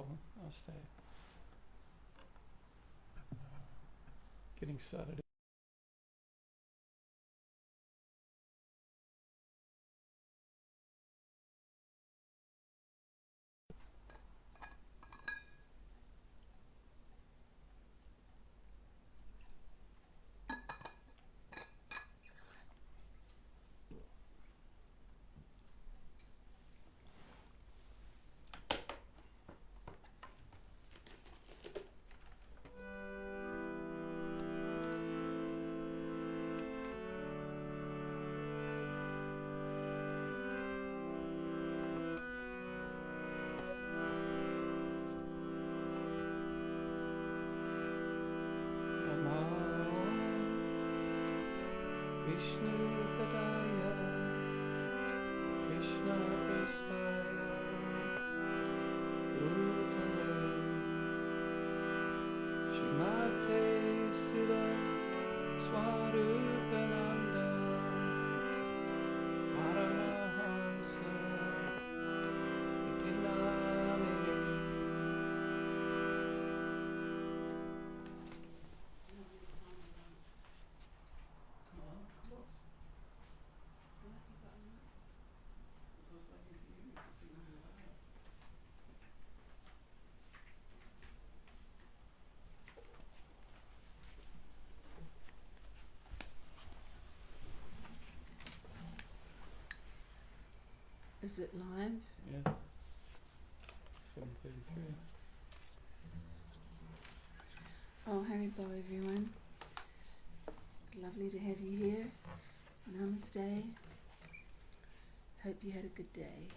problem. I'll stay. Getting started. Vishnu Padaya Krishna Prastaya Utale Shrimate Siva Swarupananda Paramahansa Itinamini. Is it live? Yes. 7:33. Oh, Haribo everyone. Lovely to have you here. Namaste. Hope you had a good day.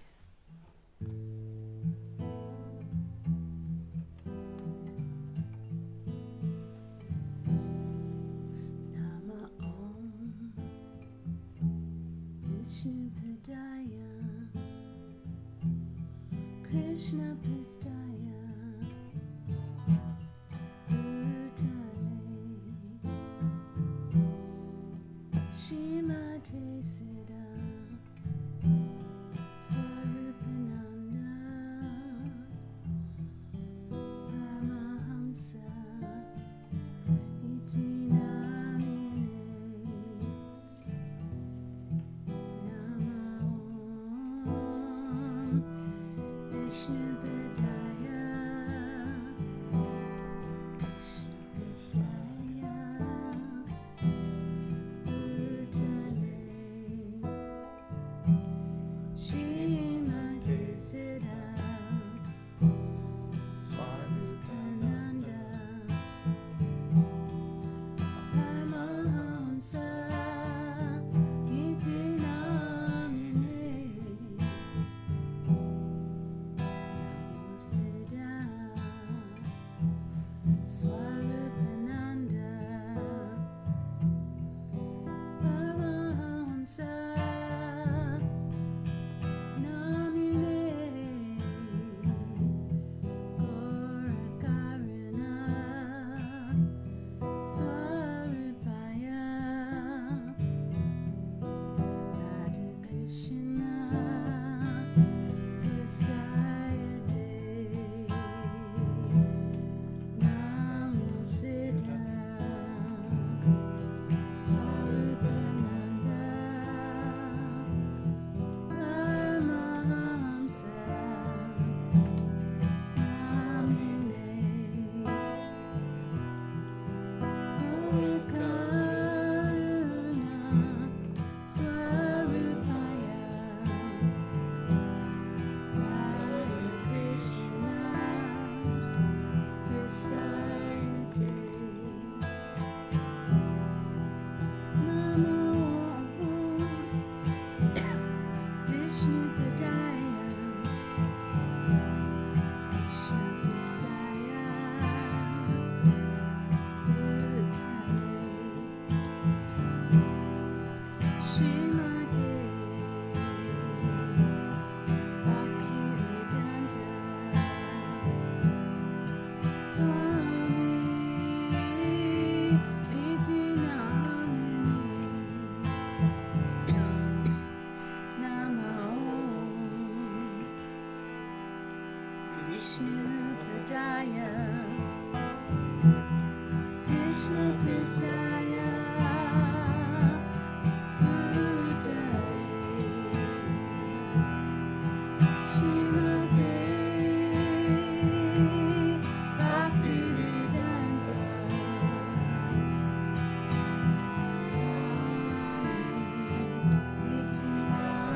Nama Om Vishnu Padaya Krishna Prastaya Utale Shrimate Siddha Swarupananda Paramahamsa Iti Namine Nama Om Vishnu Padaya Vishnu Pradaya, Krishna Prestaya, Bhutale, Shrimate Bhaktivedanta Swami Nityanamine.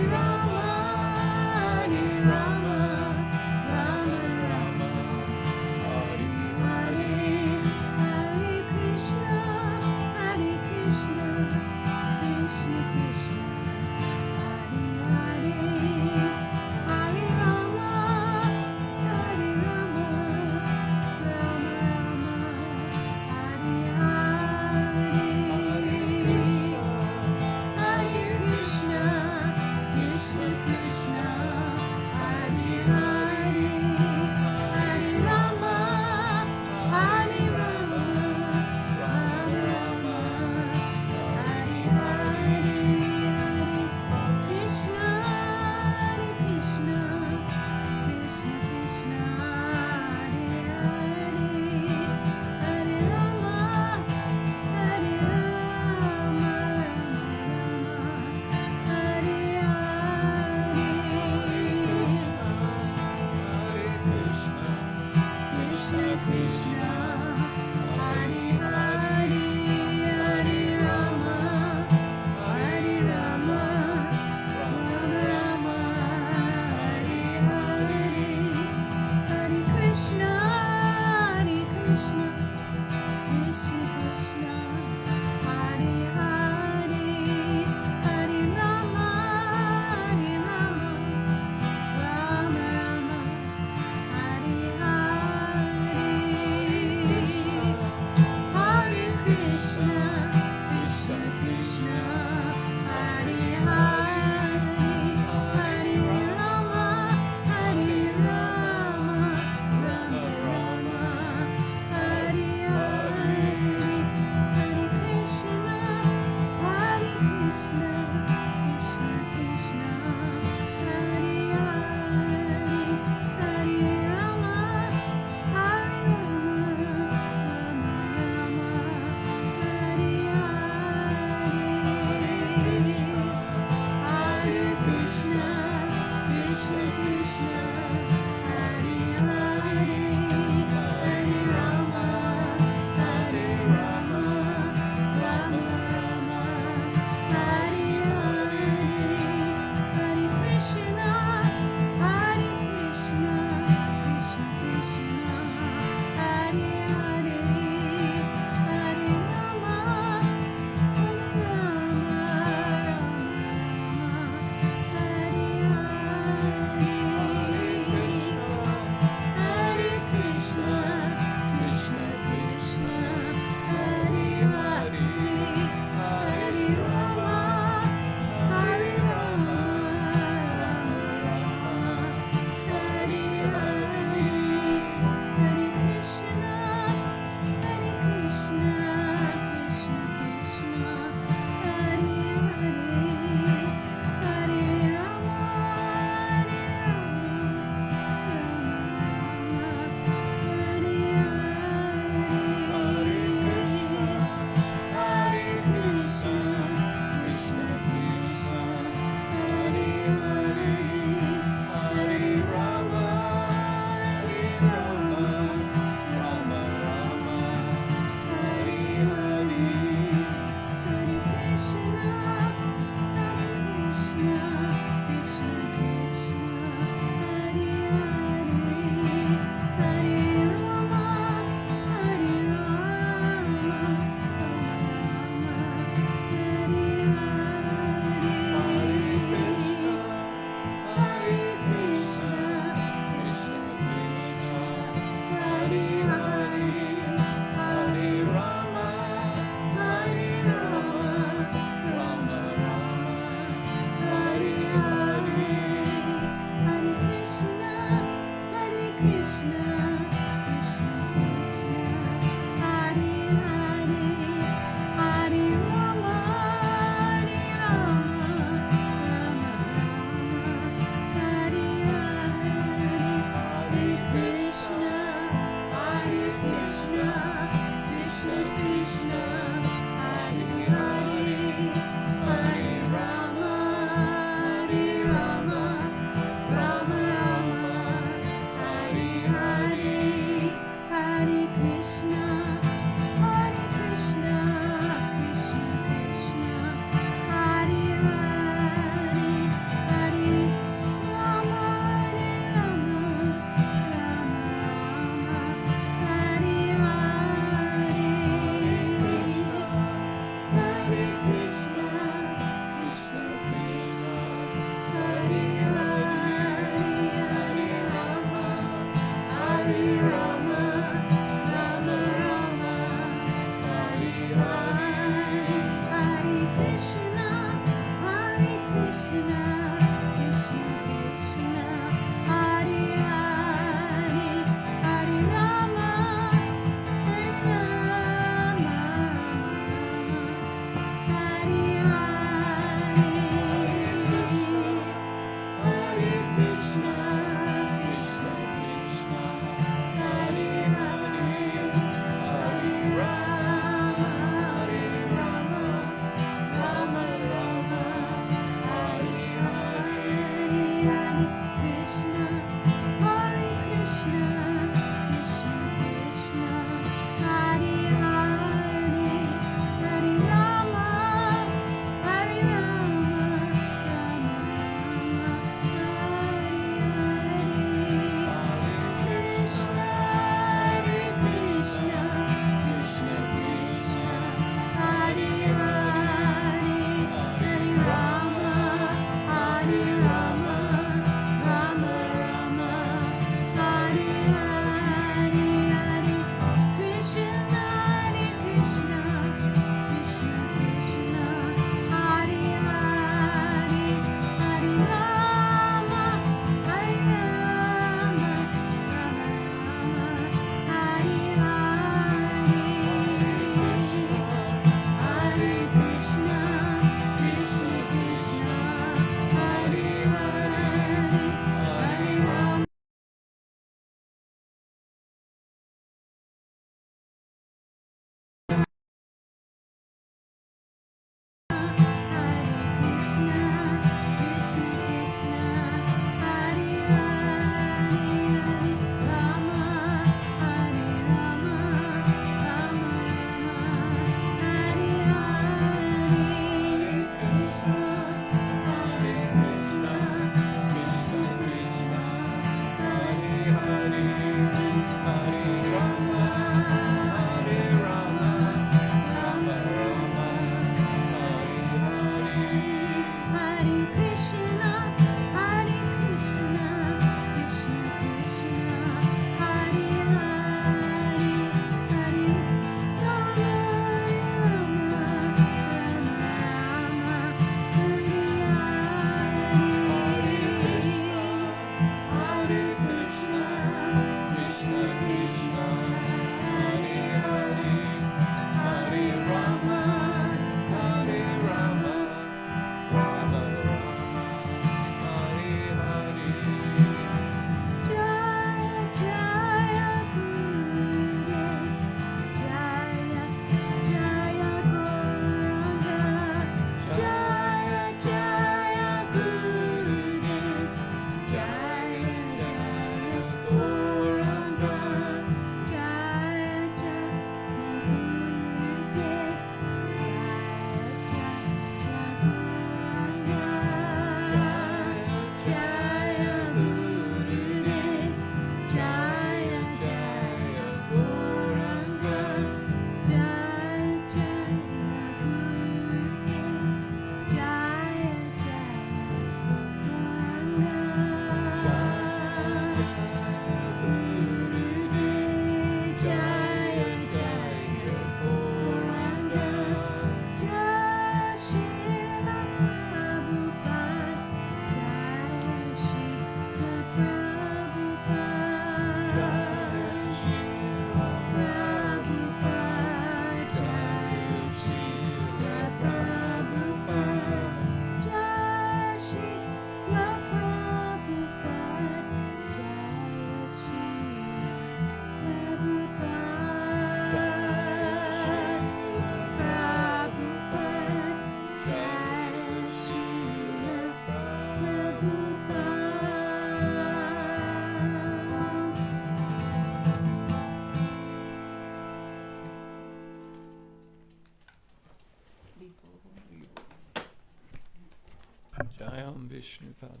Jayam Vishnupad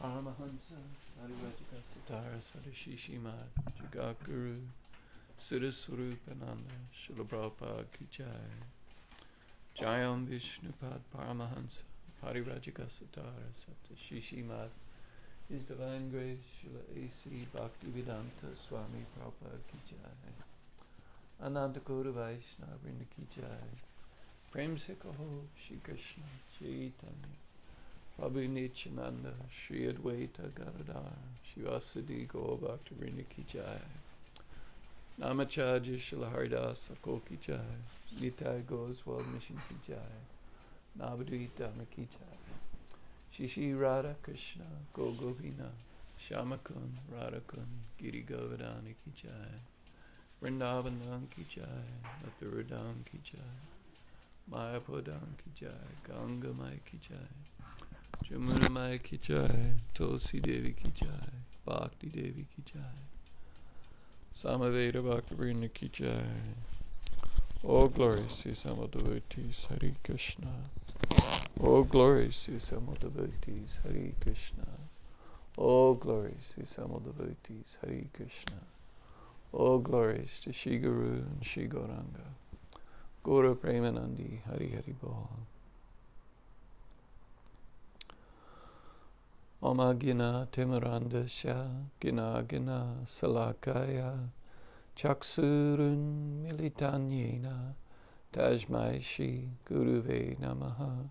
Paramahansa Adivajika Satara Sadashishimad Jagakuru Siddhaswarupananda Srila Prabhupada Ki Jai. Jayam Vishnupad Paramahansa Parirajika Satara Satashishimad. His Divine Grace Srila A.C. Bhaktivedanta Swami Prabhupada Ki Jai. Ananta Koda Vaishnava Vrinda Ki Jai. Prem se kaho Shri Krishna Chaitanya Prabhu Nityananda Shri Advaita Gadadhar Shivasadi Gaur Bhakta Vrinda Ki Jai. Namacharya Srila Haridas Thakur Ki Jai. Nitai Gaur's World Mission Ki Jai. Navadvita Dhamma Ki Jai. Shri Shri Radha Krishna Go Govina Shamakun Radhakun Giri Govardhana Ki Jai. Vrindavan Ki Jai. Mathura Ki Jai. Mayapodam Ki Jai, Ganga Mai Ki Jai, Jamuna Mai Ki Jai, Tulsi Devi Ki Jai, Bhakti Devi Ki Jai, Samaveda Bhakti Vrinda Ki Jai. All glory to Samal devotees, Hare Krishna. All glory to Samal devotees, Hare Krishna. All glories to Samal devotees, Hare Krishna. All glories to Shri Guru and Shri Gauranga. Guru Premanandi, Hari Hari Bol. Oma Gina Timaranda Sha, Gina Gina Salakaya, Chaksurun Militanyena, Tajmai Shri Guruve Namaha,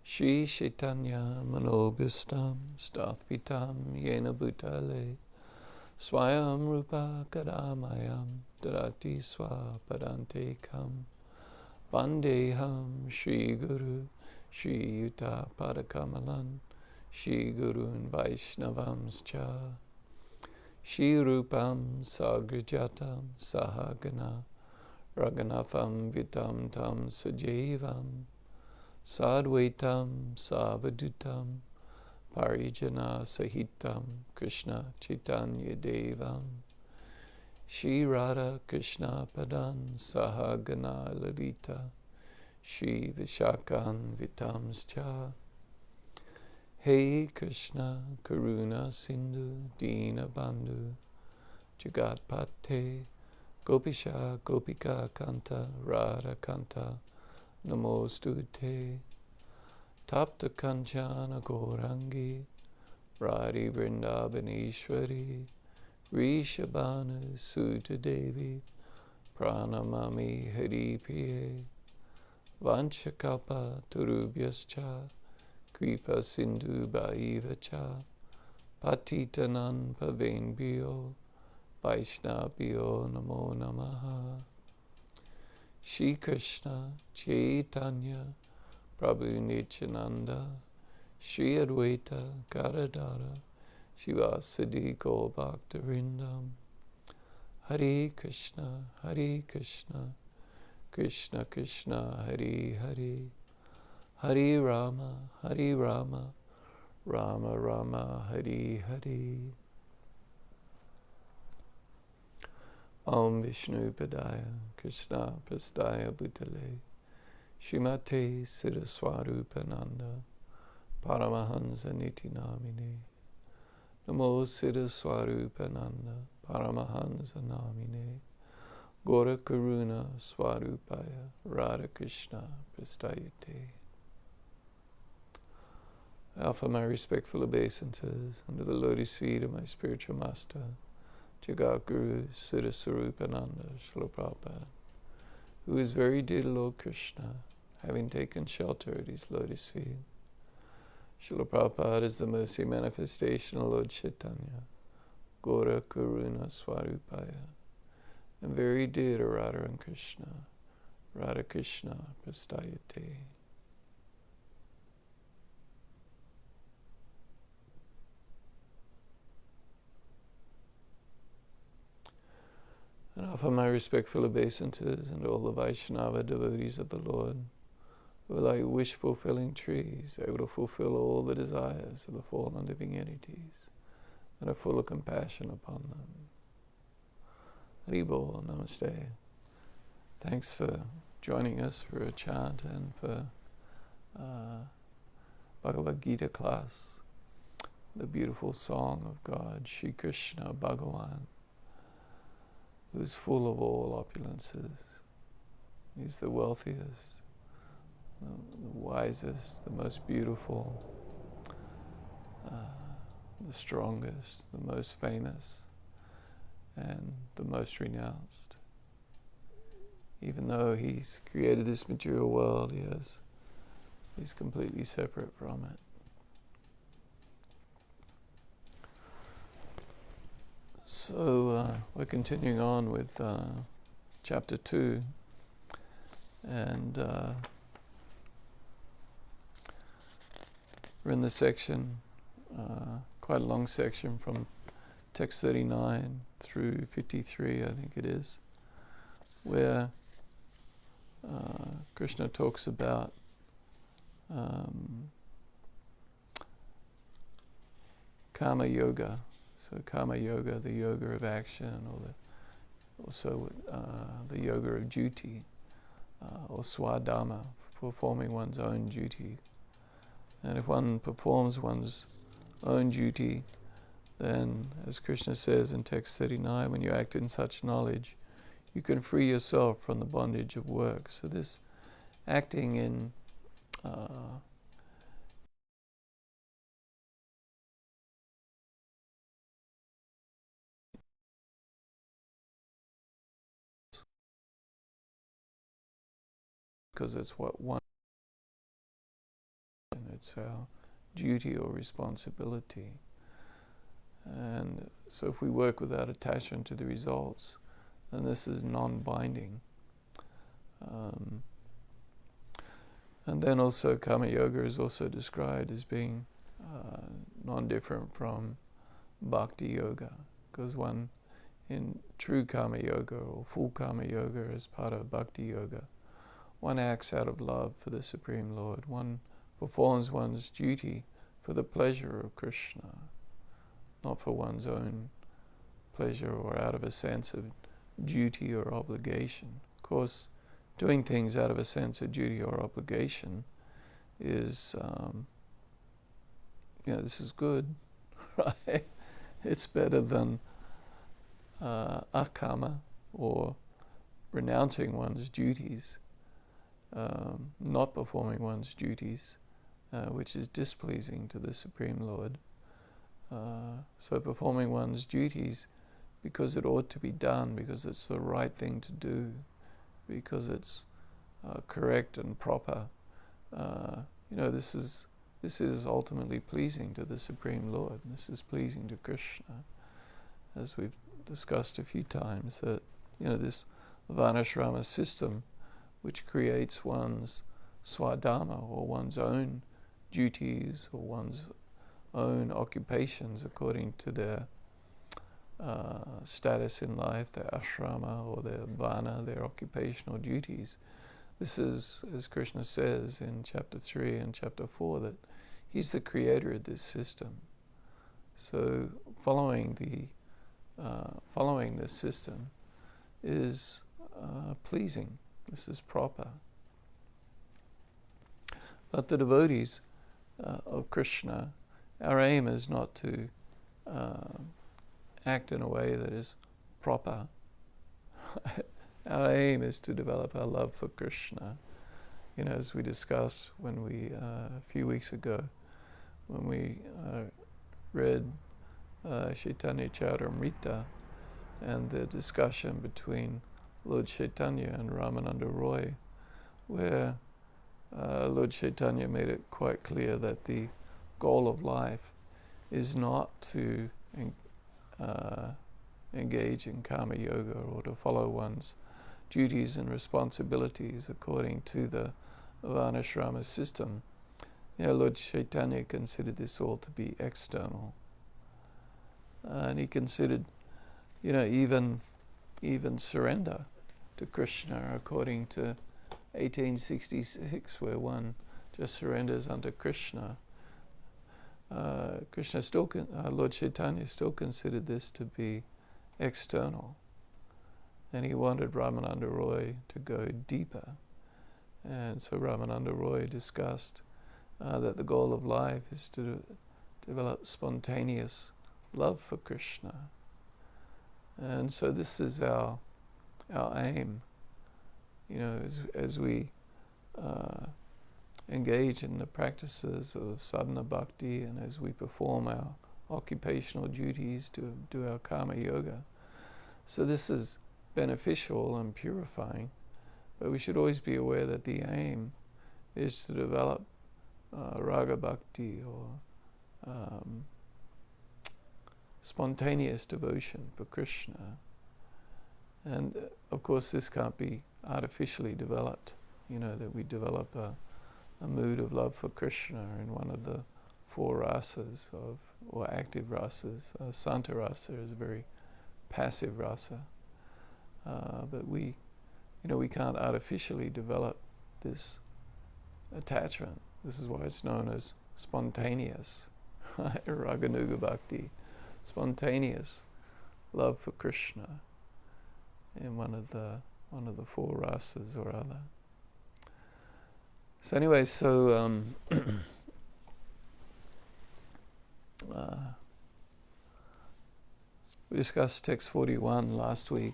Shri Chaitanya Manobhistam, Stathpitam Yena Bhutale, Swayam Rupa Kadamayam, Dadati Swa Padante Kam, Vandeham Shri Guru, Shri Yuta Padakamalan, Shri Gurun Vaishnavams Cha, Shri Rupam Sagrajatam Sahagana, Raghunatham Vitam Tam Sajevam, Sadvaitam Savadutam, Parijana Sahitam, Krishna Chaitanya Devam, Shri Radha Krishna Padan Sahagana Lalita, Shri Vishakan Vitams Cha. Hey Krishna Karuna Sindhu Dina Bandhu Jagatpate Gopisha Gopika Kanta Radha Kanta Namostute Tapta Kanchana Gorangi Radhi Vrindavaneshwari Rishabhanu Sutta Devi Pranamami Hari Priye Vanchakalpa Turubhyascha Kripa Sindhu Bhaivacha Patitanam Pavenbhyo Vaishnavbhyo Namo Namaha. Shri Krishna Chaitanya Prabhu Nityananda Shri Advaita Gadadhara Shivasadi Gaur Bhakta Vrindam. Hare Krishna, Krishna Krishna, Hare Hare, Hare Rama, Rama Rama, Hare Hare. Om Vishnu Padaya, Krishna Prastaya Bhutale, Shrimate Siddhaswarupananda, Paramahansa Niti Namine. Namo Siddhaswarupananda, Paramahansa Namine, Gora Karuna Swarupaya, Radha Krishna Prastayate. I offer my respectful obeisances under the lotus feet of my spiritual master, Jagat Guru Siddhaswarupananda Srila Prabhupada, who is very dear to Lord Krishna, having taken shelter at his lotus feet. Srila Prabhupada is the mercy manifestation of Lord Chaitanya, Gora Karuna Swarupaya, and very dear to Radha and Krishna, Radha Krishna Prastayate. And offer my respectful obeisances and all the Vaishnava devotees of the Lord, who are like wish-fulfilling trees, able to fulfill all the desires of the fallen living entities, and are full of compassion upon them. Haribol, Namaste. Thanks for joining us for a chant and for Bhagavad Gita class, the beautiful song of God, Shri Krishna Bhagavan, who's full of all opulences. He's the wealthiest, the wisest, the most beautiful, the strongest, the most famous, and the most renounced. Even though he's created this material world, he's completely separate from it. So we're continuing on with chapter 2, and we're in the section, quite a long section from text 39 through 53, I think it is, where Krishna talks about Kama Yoga. So Kama Yoga, the yoga of action, or also the yoga of duty, or Swadharma, performing one's own duty. And if one performs one's own duty, then, as Krishna says in text 39, when you act in such knowledge, you can free yourself from the bondage of work. So this acting in because it's what one, and it's our duty or responsibility. And so if we work without attachment to the results, then this is non-binding. And then also Kama Yoga is also described as being non-different from Bhakti Yoga, because one in true Kama Yoga or full Kama Yoga as part of Bhakti Yoga, one acts out of love for the Supreme Lord. One performs one's duty for the pleasure of Krishna, not for one's own pleasure or out of a sense of duty or obligation. Of course, doing things out of a sense of duty or obligation is, this is good, right? It's better than akama, or renouncing one's duties, not performing one's duties, which is displeasing to the Supreme Lord. So performing one's duties because it ought to be done, because it's the right thing to do, because it's correct and proper. This is ultimately pleasing to the Supreme Lord. This is pleasing to Krishna, as we've discussed a few times. That this Varnashrama system, which creates one's swadharma, or one's own duties, or one's own occupations according to their status in life, their ashrama or their varna, their occupational duties. This is, as Krishna says in chapter 3 and chapter 4, that he's the creator of this system. So following this system is pleasing. This is proper. But the devotees of Krishna, our aim is not to act in a way that is proper. Our aim is to develop our love for Krishna. As we discussed when we a few weeks ago, when we read Chaitanya Charitamrita and the discussion between Lord Chaitanya and Ramananda Roy, where Lord Chaitanya made it quite clear that the goal of life is not to engage in Kama Yoga or to follow one's duties and responsibilities according to the Varnashrama system. Lord Chaitanya considered this all to be external. And he considered, even surrender to Krishna according to 1866, where one just surrenders unto Krishna. Lord Chaitanya still considered this to be external. And he wanted Ramananda Roy to go deeper And so Ramananda Roy discussed that the goal of life is to develop spontaneous love for Krishna. And so this is our aim, as we engage in the practices of sadhana bhakti, and as we perform our occupational duties to do our karma yoga. So this is beneficial and purifying, but we should always be aware that the aim is to develop raga bhakti, or spontaneous devotion for Krishna. And of course this can't be artificially developed, that we develop a mood of love for Krishna in one of the four rasas or active rasas. Santa rasa is a very passive rasa, but we can't artificially develop this attachment. This is why it's known as spontaneous raganuga bhakti, spontaneous love for Krishna in one of the four rasas or other. So anyway, we discussed text 41 last week,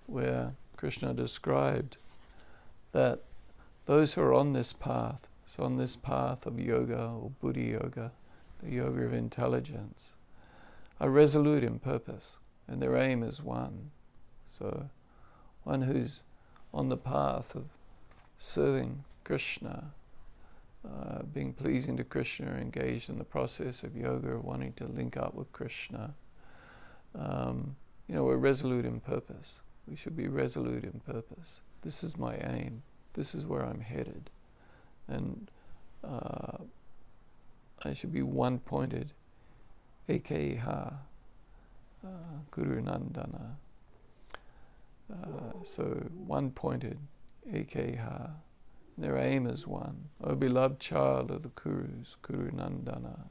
where Krishna described that those who are on this path, so on this path of yoga or buddhi yoga, the yoga of intelligence, are resolute in purpose, and their aim is one. So one who's on the path of serving Krishna, being pleasing to Krishna, engaged in the process of yoga, wanting to link up with Krishna, we're resolute in purpose. We should be resolute in purpose. This is my aim. This is where I'm headed. And I should be one-pointed, ekeha, Guru Nandana. So one-pointed, ekeha. Their aim is one. O beloved child of the Kurus, Guru Nandana.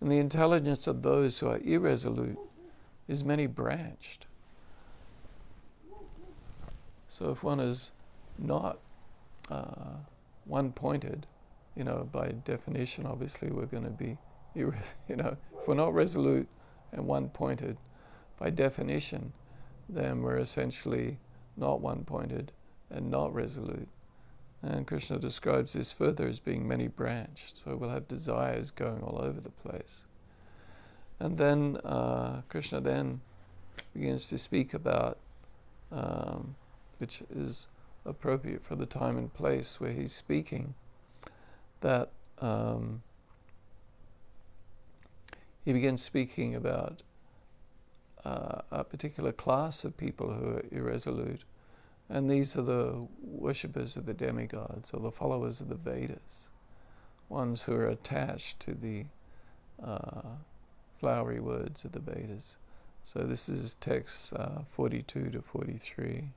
And the intelligence of those who are irresolute is many-branched. So if one is not one-pointed, by definition, obviously we're going to be, if we're not resolute and one-pointed, by definition, then we're essentially not one-pointed and not resolute. And Krishna describes this further as being many-branched, so we'll have desires going all over the place. And then Krishna then begins to speak about, which is appropriate for the time and place where he's speaking, that he begins speaking about a particular class of people who are irresolute, and these are the worshippers of the demigods, or the followers of the Vedas, ones who are attached to the flowery words of the Vedas. So this is text 42 to 43.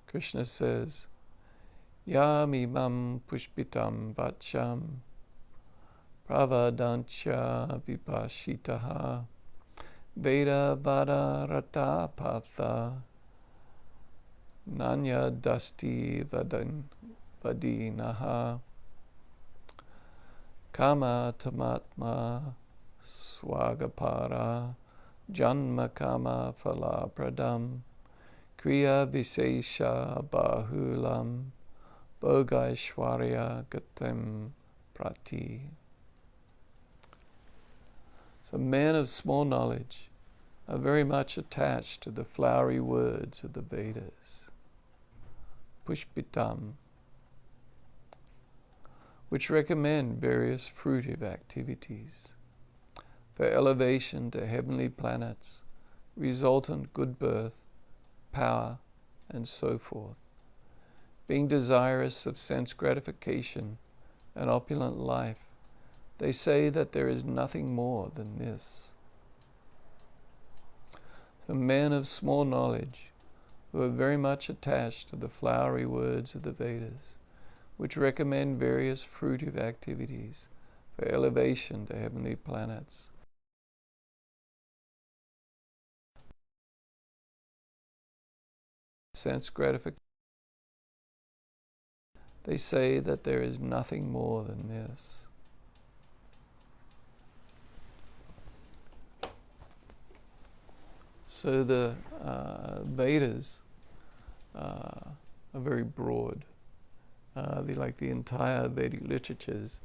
Krishna says, Yam imam pushpitam vacham pravadancha vipashitaha Veda vada rata patha Nanya dasti vadinaha Kama tamatma swagapara Janma kama falapradam Kriya visesha bahulam Bhogaishwarya gatem prati. So men of small knowledge are very much attached to the flowery words of the Vedas, pushpitam, which recommend various fruitive activities for elevation to heavenly planets, resultant good birth, power, and so forth. Being desirous of sense gratification and opulent life, they say that there is nothing more than this. The men of small knowledge, who are very much attached to the flowery words of the Vedas, which recommend various fruitive activities for elevation to heavenly planets, sense gratification they say that there is nothing more than this. So the Vedas are very broad. Like the entire Vedic literatures,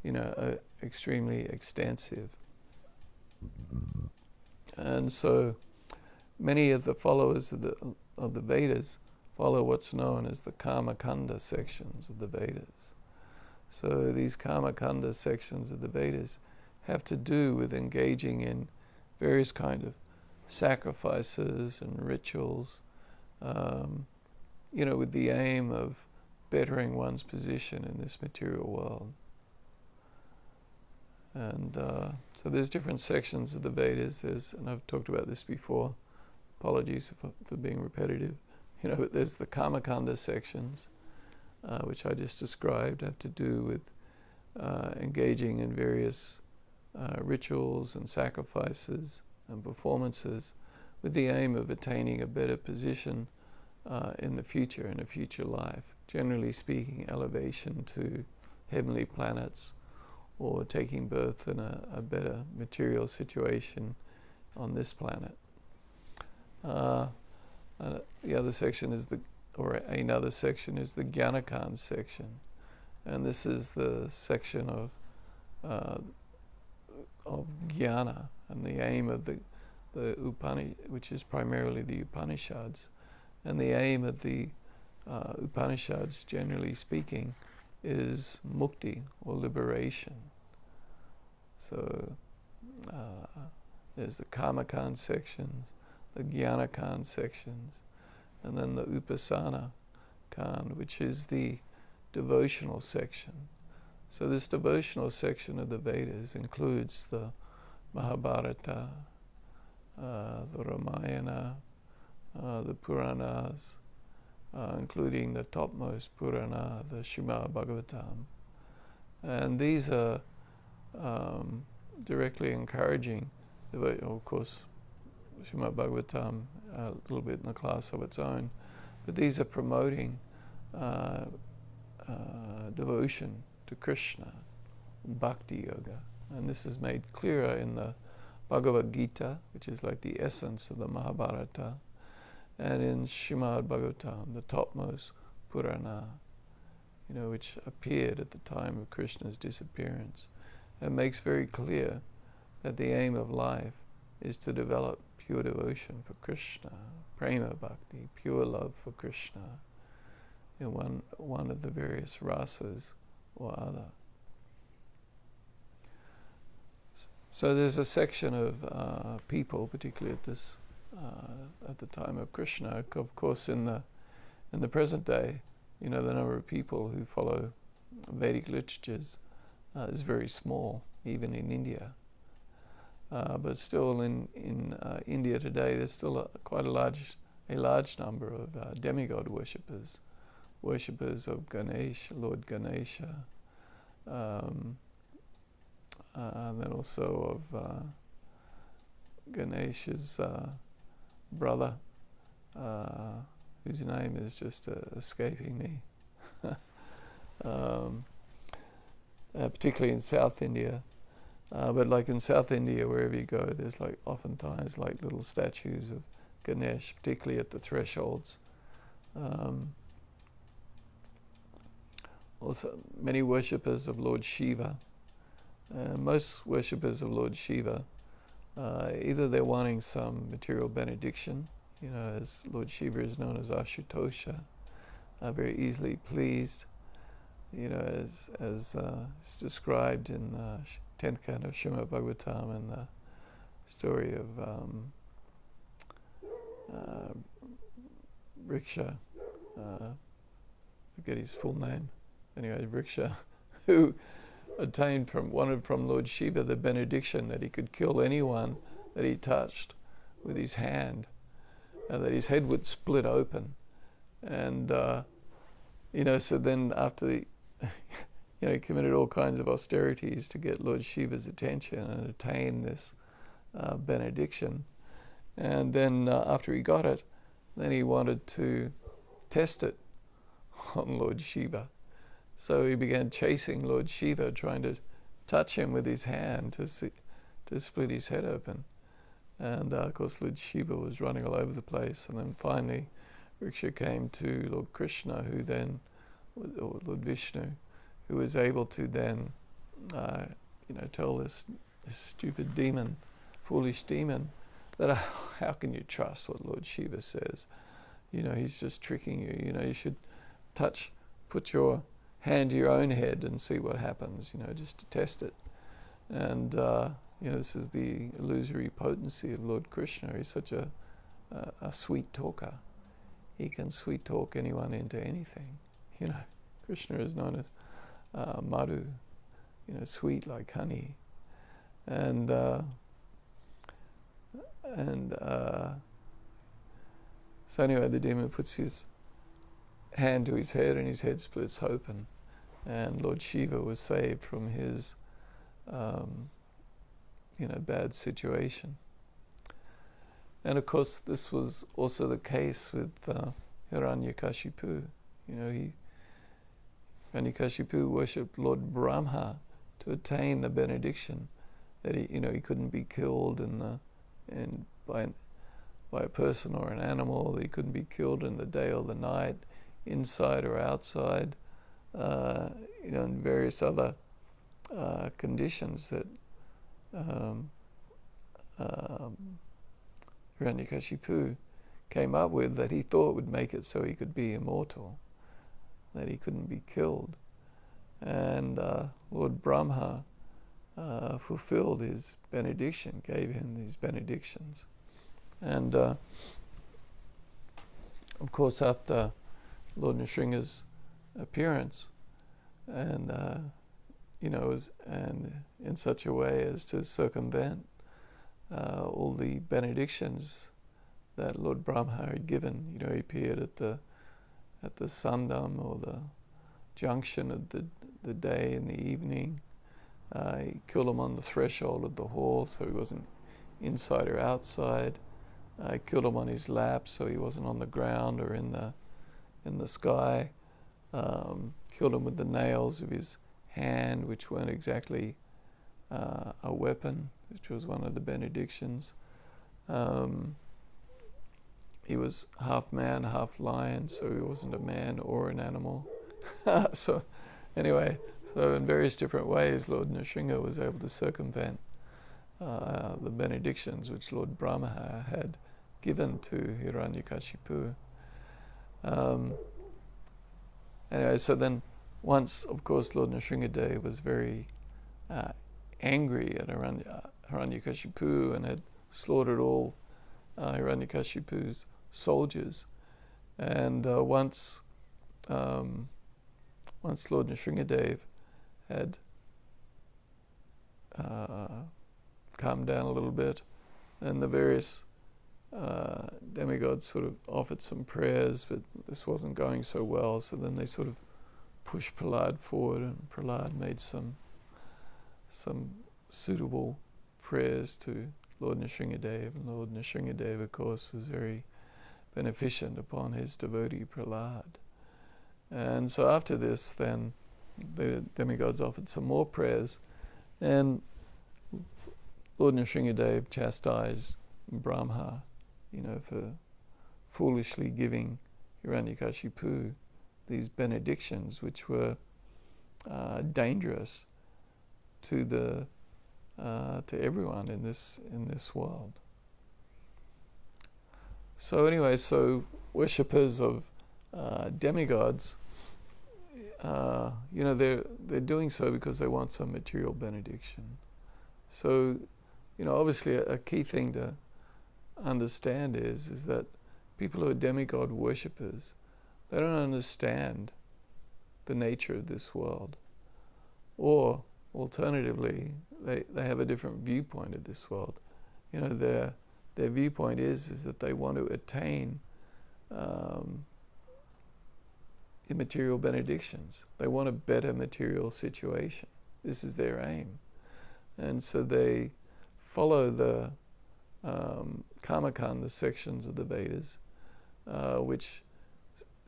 are extremely extensive. And so many of the followers of the Vedas follow what's known as the Karma Kanda sections of the Vedas. So these Karma Kanda sections of the Vedas have to do with engaging in various kind of sacrifices and rituals, with the aim of bettering one's position in this material world. And so there's different sections of the Vedas. And I've talked about this before. Apologies for being repetitive. But there's the Karma Kanda sections, which I just described, have to do with engaging in various rituals and sacrifices and performances with the aim of attaining a better position in the future, in a future life. Generally speaking, elevation to heavenly planets, or taking birth in a better material situation on this planet. The other section is another section is the Jnanakan section, and this is the section of jnana, and the aim of the which is primarily the Upanishads, and the aim of the Upanishads, generally speaking, is mukti, or liberation. So there's the Kamakan sections, the Jnanakan sections, and then the Upasana Kan, which is the devotional section. So this devotional section of the Vedas includes the Mahabharata, the Ramayana, the Puranas, including the topmost Purana, the Srimad Bhagavatam. And these are directly encouraging, of course, Srimad Bhagavatam, a little bit in a class of its own, but these are promoting devotion to Krishna, bhakti yoga. And this is made clearer in the Bhagavad Gita, which is like the essence of the Mahabharata, and in Srimad Bhagavatam, the topmost Purana, which appeared at the time of Krishna's disappearance. It makes very clear that the aim of life is to develop pure devotion for Krishna, prema bhakti, pure love for Krishna, in one of the various rasas or other. So there's a section of people, particularly at the time of Krishna. Of course, in the present day, the number of people who follow Vedic literatures is very small, even in India. But still, in India today, there's still quite a large number of demigod worshippers of Ganesha, Lord Ganesha, and then also of Ganesha's brother, whose name is just escaping me, particularly in South India. But like in South India, wherever you go, there's oftentimes little statues of Ganesh, particularly at the thresholds. Also, many worshippers of Lord Shiva. Most worshippers of Lord Shiva, either they're wanting some material benediction, as Lord Shiva is known as Ashutosha, very easily pleased, as is described in the 10th canto of Srimad Bhagavatam, and the story of Vriksha, forget his full name, anyway, Vriksha, who wanted from Lord Shiva the benediction that he could kill anyone that he touched with his hand, and that his head would split open. And so then after he committed all kinds of austerities to get Lord Shiva's attention and attain this benediction. And then after he got it, then he wanted to test it on Lord Shiva. So he began chasing Lord Shiva, trying to touch him with his hand to split his head open. And of course Lord Shiva was running all over the place. And then finally Riksha came to Lord Krishna, who then, or Lord Vishnu, who was able to then, tell this stupid demon, foolish demon, that how can you trust what Lord Shiva says? He's just tricking you. You should put your hand to your own head and see what happens, just to test it. And, this is the illusory potency of Lord Krishna. He's such a sweet talker. He can sweet talk anyone into anything. Krishna is known as Madhu, sweet like honey. And so anyway, the demon puts his hand to his head and his head splits open. And Lord Shiva was saved from his, bad situation. And of course, this was also the case with Hiranyakashipu. Hiranyakashipu worshipped Lord Brahma to attain the benediction that he couldn't be killed by a person or an animal. He couldn't be killed in the day or the night, inside or outside, and various other conditions that Hiranyakashipu came up with that he thought would make it so he could be immortal, that he couldn't be killed. And Lord Brahma fulfilled his benediction, gave him these benedictions. And of course, after Lord Nrsinga's appearance, and and in such a way as to circumvent all the benedictions that Lord Brahma had given. He appeared at the sandam, or the junction of the day and the evening. He killed him on the threshold of the hall, so he wasn't inside or outside. Killed him on his lap, so he wasn't on the ground or in the sky. Killed him with the nails of his hand, which weren't exactly a weapon, which was one of the benedictions. He was half man, half lion, so he wasn't a man or an animal. So anyway, so in various different ways, Lord Nrsinga was able to circumvent the benedictions which Lord Brahma had given to Hiranyakashipu. Anyway, so then once, of course, Lord Nrsingadev was very angry at Hiranyakashipu and had slaughtered all Hiranyakashipu's soldiers. And once Lord Nrsingadev had calmed down a little bit, and the various demigods sort of offered some prayers, but this wasn't going so well, so then they sort of pushed Prahlad forward, and Prahlad made some suitable prayers to Lord Nrsingadev, and Lord Nrsingadev, of course, was very beneficent upon his devotee Prahlad. And so after this, then the demigods offered some more prayers, and Lord Nrsingadev chastised Brahma, for foolishly giving Hiranyakashipu these benedictions, which were dangerous to everyone in this world. So anyway, so worshippers of demigods, they're doing so because they want some material benediction. So, obviously a key thing to understand is that people who are demigod worshippers, they don't understand the nature of this world. Or, alternatively, they have a different viewpoint of this world. Their viewpoint is that they want to attain immaterial benedictions. They want a better material situation. This is their aim. And so they follow the Kamakanda sections of the Vedas, which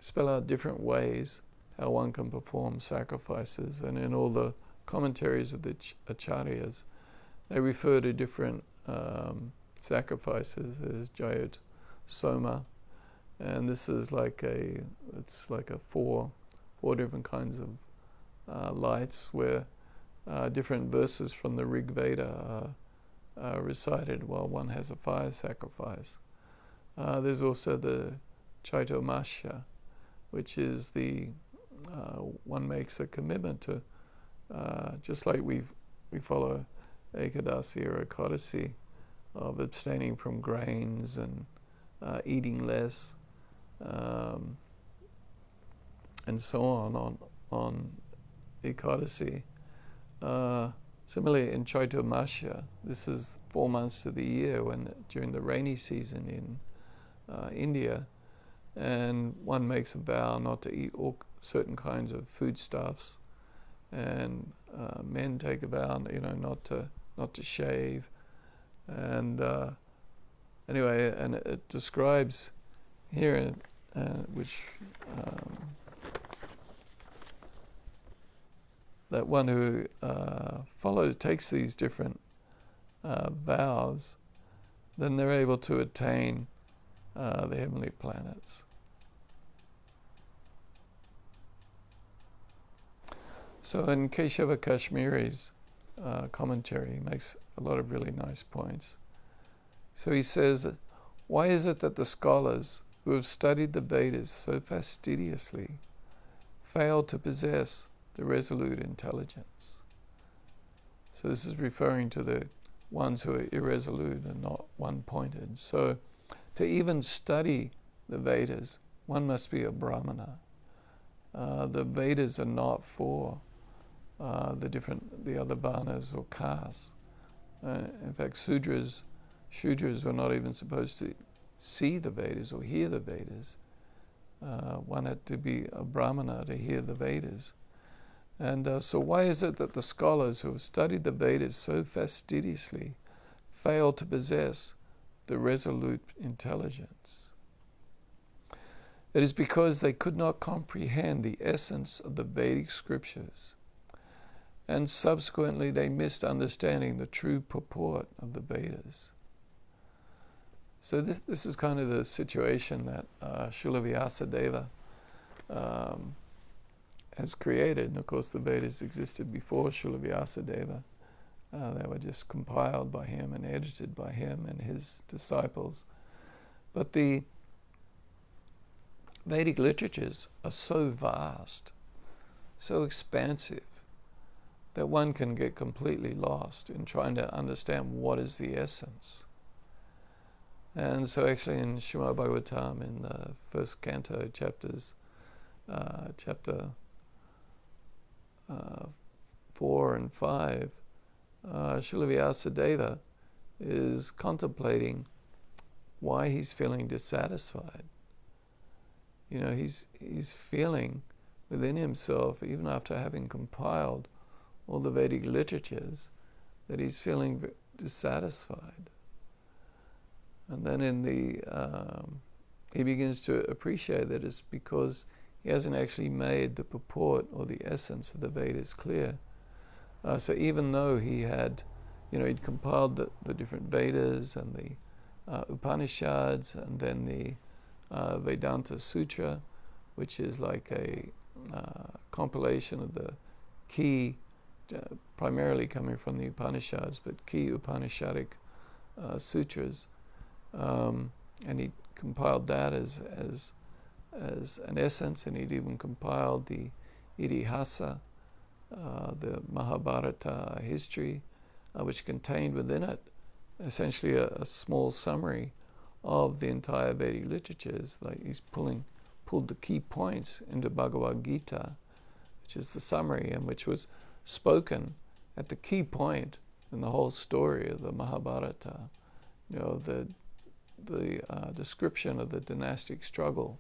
spell out different ways how one can perform sacrifices. And in all the commentaries of the acharyas, they refer to different sacrifices. There's Jayot Soma, and this is it's like a four different kinds of lights where different verses from the Rig Veda are recited while one has a fire sacrifice. There's also the Chaitomasya, which is one makes a commitment to, just like we follow Ekadasi or Ekadasi, of abstaining from grains and eating less, and so on Ekadasi. Similarly, in Chaitomasya, this is 4 months of the year during the rainy season in India, and one makes a vow not to eat all certain kinds of foodstuffs, and men take a vow, not to shave, and anyway, and it describes here, which that one who takes these different vows, then they're able to attain the heavenly planets. So in Keshava Kashmiri's commentary, he makes a lot of really nice points. So he says, why is it that the scholars who have studied the Vedas so fastidiously fail to possess the resolute intelligence? So this is referring to the ones who are irresolute and not one-pointed. So to even study the Vedas, one must be a Brahmana. The Vedas are not for the other varnas or castes. In fact, Shudras were not even supposed to see the Vedas or hear the Vedas. One had to be a Brahmana to hear the Vedas. And so why is it that the scholars who have studied the Vedas so fastidiously fail to possess the resolute intelligence? It is because they could not comprehend the essence of the Vedic scriptures, and subsequently they missed understanding the true purport of the Vedas. So this is kind of the situation that Srila Vyasadeva has created. And of course the Vedas existed before Srila Vyasadeva. They were just compiled by him and edited by him and his disciples. But the Vedic literatures are so vast, so expansive, that one can get completely lost in trying to understand what is the essence. And so actually in Srimad Bhagavatam, in the first canto, chapter 4 and 5, Srila Vyasadeva is contemplating why he's feeling dissatisfied. He's feeling within himself, even after having compiled all the Vedic literatures, that he's feeling dissatisfied. And then he begins to appreciate that it's because he hasn't actually made the purport or the essence of the Vedas clear. So even though he had, he'd compiled the different Vedas and the Upanishads, and then the Vedanta Sutra, which is like a compilation of the key, primarily coming from the Upanishads, but key Upanishadic sutras, and he compiled that as an essence, and he'd even compiled the Itihasa, the Mahabharata history, which contained within it essentially a small summary of the entire Vedic literatures. Like he's pulled the key points into Bhagavad Gita, which is the summary, and which was spoken at the key point in the whole story of the Mahabharata. The description of the dynastic struggle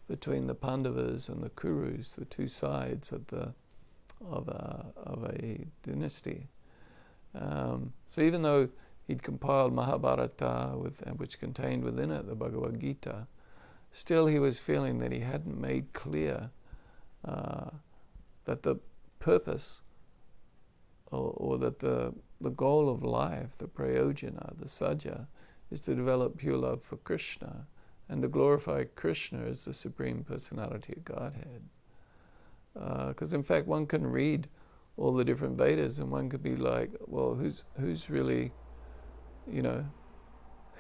between the Pandavas and the Kurus, the two sides of a dynasty. So even though he'd compiled Mahabharata, which contained within it the Bhagavad Gita, still he was feeling that he hadn't made clear that the purpose or that the goal of life, the prayojana, the sajja, is to develop pure love for Krishna and to glorify Krishna as the Supreme Personality of Godhead. Because in fact one can read all the different Vedas and one could be like, well, who's really,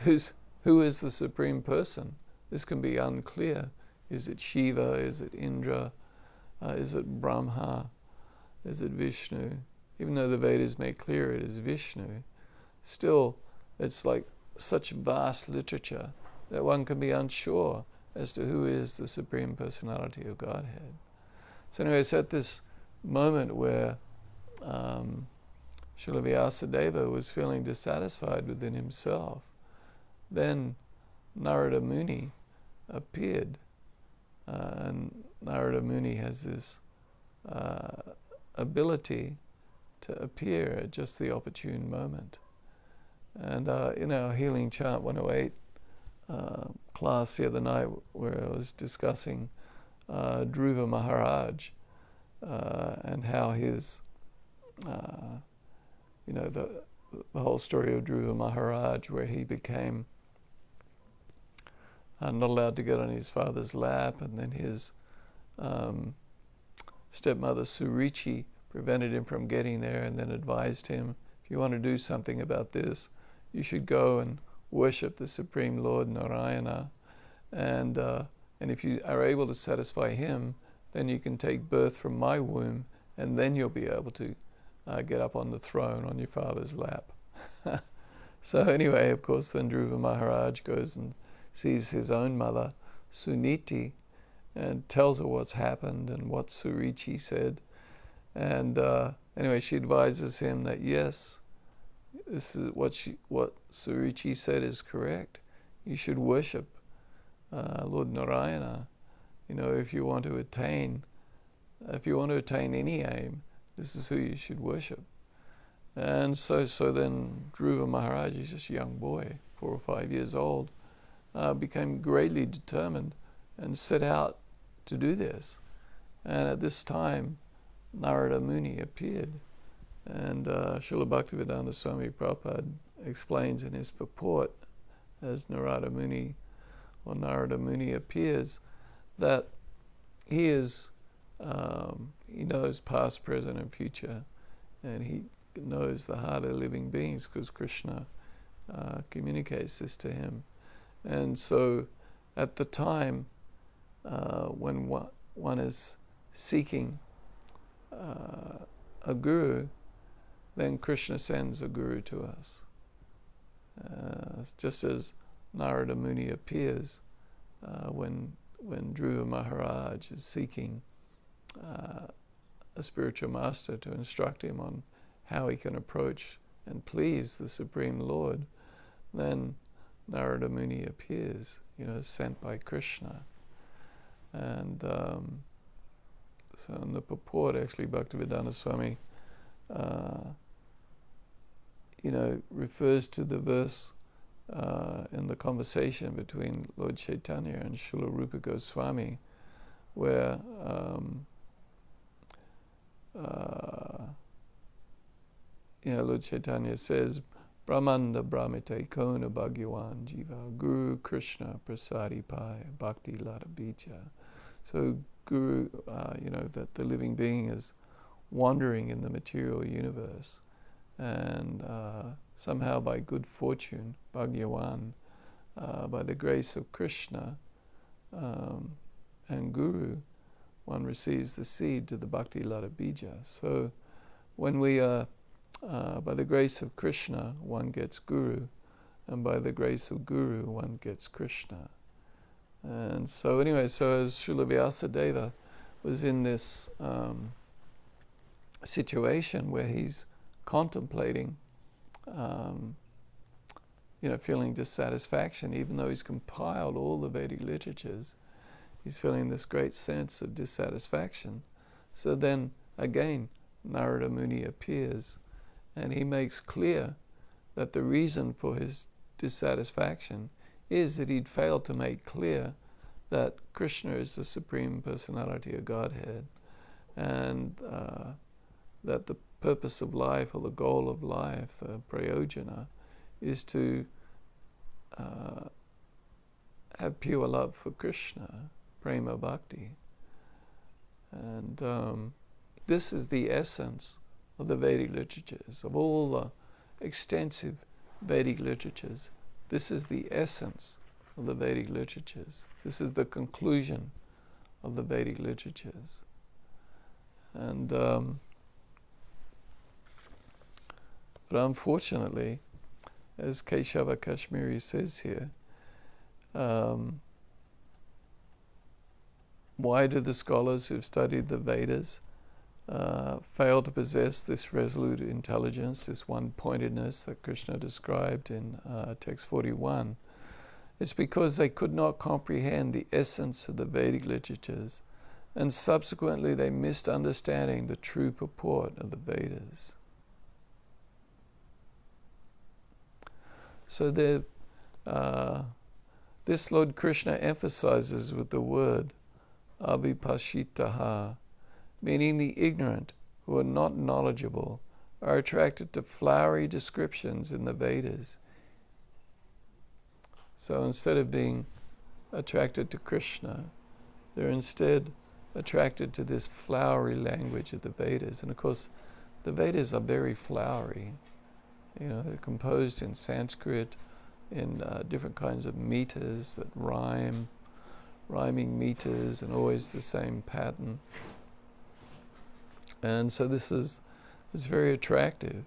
who is the Supreme Person? This can be unclear. Is it Shiva? Is it Indra? Is it Brahma? Is it Vishnu? Even though the Vedas make clear it is Vishnu, still it's like such vast literature that one can be unsure as to who is the Supreme Personality of Godhead. So anyway, it's at this moment where Srila Vyasadeva was feeling dissatisfied within himself. Then Narada Muni appeared, and Narada Muni has this ability to appear at just the opportune moment. And in our Healing Chant 108 class the other night, where I was discussing Dhruva Maharaj and how his, the whole story of Dhruva Maharaj, where he became not allowed to get on his father's lap, and then his stepmother Surichi prevented him from getting there, and then advised him, if you want to do something about this, you should go and worship the Supreme Lord Narayana, and if you are able to satisfy him, then you can take birth from my womb, and then you'll be able to get up on the throne on your father's lap. So anyway, of course, then Dhruva Maharaj goes and sees his own mother, Suniti, and tells her what's happened and what Surichi said. And anyway, she advises him that yes, this is what Surichi said is correct. You should worship Lord Narayana. If you want to attain any aim, this is who you should worship. And so then Dhruva Maharaj, he's just a young boy, 4 or 5 years old, became greatly determined and set out to do this. And at this time, Narada Muni appeared. And Srila Bhaktivedanta Swami Prabhupada explains in his purport, as Narada Muni appears, that he is, he knows past, present, and future, and he knows the heart of living beings because Krishna communicates this to him. And so at the time when one is seeking a guru, then Krishna sends a guru to us. Just as Narada Muni appears when Dhruva Maharaj is seeking a spiritual master to instruct him on how he can approach and please the Supreme Lord, then Narada Muni appears, sent by Krishna. And so in the purport, actually, Bhaktivedanta Swami, refers to the verse in the conversation between Lord Chaitanya and Srila Rupa Goswami, where Lord Chaitanya says, Brahmanda Brahmite Kona Bhagyavan Jiva Guru Krishna Prasadi Pai Bhakti Lata Bija. So Guru, that the living being is wandering in the material universe, and somehow by good fortune, Bhagyavan, by the grace of Krishna and Guru, one receives the seed to the Bhakti Lata Bija. So when we are, by the grace of Krishna, one gets Guru, and by the grace of Guru, one gets Krishna. And so anyway, so as Srila Vyasadeva was in this situation where he's contemplating, feeling dissatisfaction, even though he's compiled all the Vedic literatures, he's feeling this great sense of dissatisfaction. So then again, Narada Muni appears, and he makes clear that the reason for his dissatisfaction is that he'd failed to make clear that Krishna is the Supreme Personality of Godhead, and that the purpose of life, or the goal of life, the prayojana, is to have pure love for Krishna, prema bhakti. And this is the essence of the Vedic literatures, of all the extensive Vedic literatures. This is the essence of the Vedic literatures. This is the conclusion of the Vedic literatures. And but unfortunately, as Keshava Kashmiri says here, why do the scholars who've studied the Vedas fail to possess this resolute intelligence, this one-pointedness that Krishna described in text 41? It's because they could not comprehend the essence of the Vedic literatures, and subsequently they missed understanding the true purport of the Vedas. So this Lord Krishna emphasizes with the word avipashitaha, meaning the ignorant who are not knowledgeable are attracted to flowery descriptions in the Vedas. So instead of being attracted to Krishna, they're instead attracted to this flowery language of the Vedas. And of course, the Vedas are very flowery. They're composed in Sanskrit, in different kinds of meters that rhyming meters, and always the same pattern. And so this is very attractive.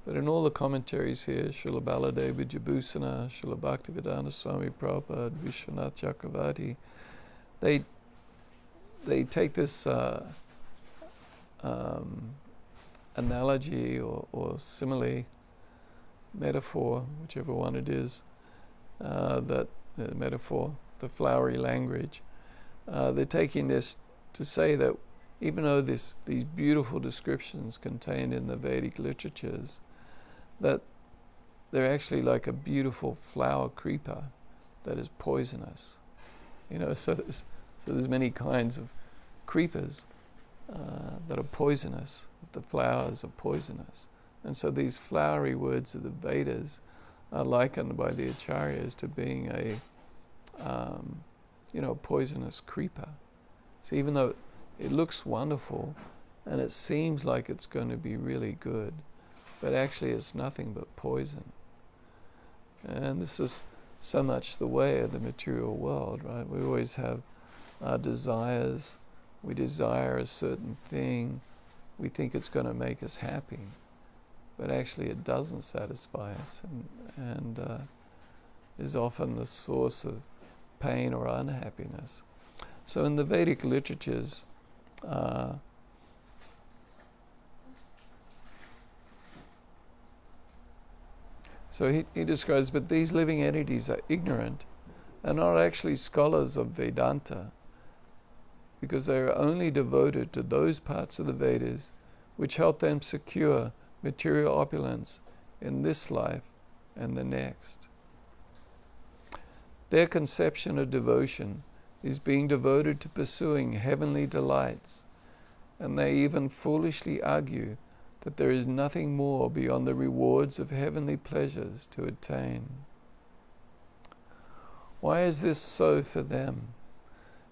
But in all the commentaries here, Srila Baladeva Jabusana, Srila Bhaktivedanta Swami Prabhupada, Vishwanath Chakravarti, they take this analogy or simile, metaphor, whichever one it is, metaphor, the flowery language, they're taking this to say that even though these beautiful descriptions contained in the Vedic literatures, that they're actually like a beautiful flower creeper that is poisonous. So there's many kinds of creepers that are poisonous. The flowers are poisonous. And so these flowery words of the Vedas are likened by the acharyas to being a poisonous creeper. So even though it looks wonderful and it seems like it's going to be really good, but actually it's nothing but poison. And this is so much the way of the material world, right? We always have our desires. We desire a certain thing. We think it's going to make us happy, but actually it doesn't satisfy us, and is often the source of pain or unhappiness. So in the Vedic literatures, so he describes, but these living entities are ignorant and are actually scholars of Vedanta, because they are only devoted to those parts of the Vedas which help them secure material opulence in this life and the next. Their conception of devotion is being devoted to pursuing heavenly delights, and they even foolishly argue that there is nothing more beyond the rewards of heavenly pleasures to attain. Why is this so for them?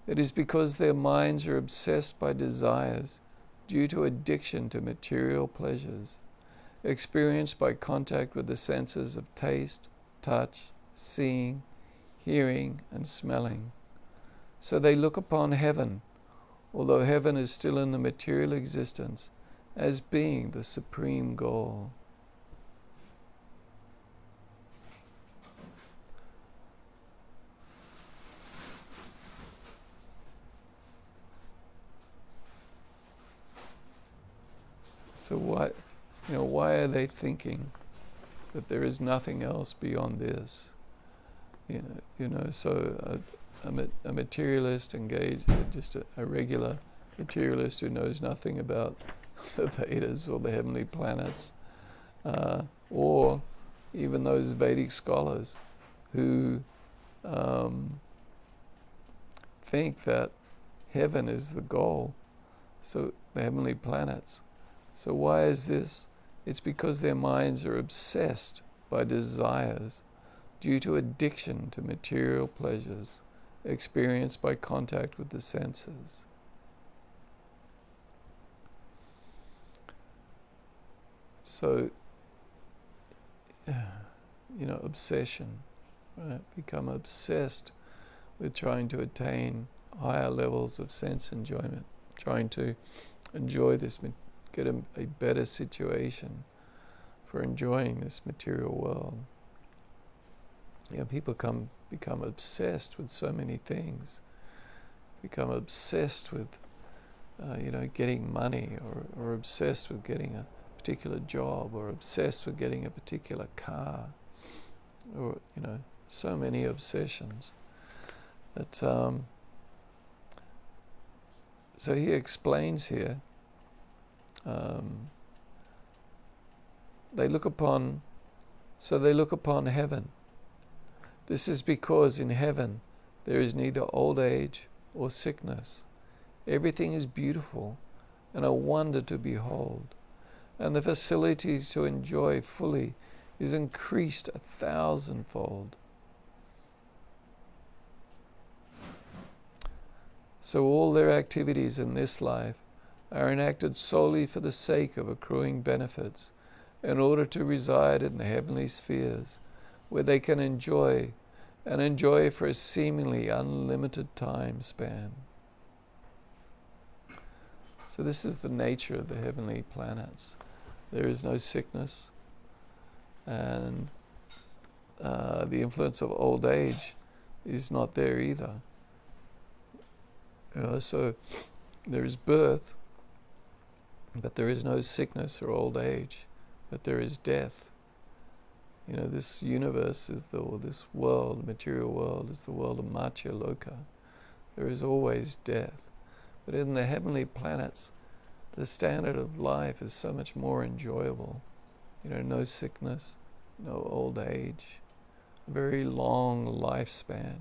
It is because their minds are obsessed by desires due to addiction to material pleasures, experienced by contact with the senses of taste, touch, seeing, hearing, and smelling. So they look upon heaven, although heaven is still in the material existence, as being the supreme goal. So why are they thinking that there is nothing else beyond this? So a materialist engaged, just a regular materialist who knows nothing about the Vedas or the heavenly planets, or even those Vedic scholars who think that heaven is the goal. So the heavenly planets. So why is this? It's because their minds are obsessed by desires due to addiction to material pleasures experienced by contact with the senses. So, obsession, right? Become obsessed with trying to attain higher levels of sense enjoyment, trying to enjoy this, get a better situation for enjoying this material world. People become obsessed with so many things, become obsessed with, getting money, or obsessed with getting a particular job, or obsessed with getting a particular car, or, so many obsessions. But, so he explains here, they look upon heaven. This is because in heaven there is neither old age or sickness. Everything is beautiful and a wonder to behold, and the facility to enjoy fully is increased 1,000-fold. So all their activities in this life are enacted solely for the sake of accruing benefits, in order to reside in the heavenly spheres, where they can enjoy for a seemingly unlimited time span. So this is the nature of the heavenly planets. There is no sickness, and the influence of old age is not there either. So there is birth, but there is no sickness or old age, but there is death. This universe this world, material world, is the world of Matya Loka. There is always death. But in the heavenly planets, the standard of life is so much more enjoyable. No sickness, no old age, a very long lifespan,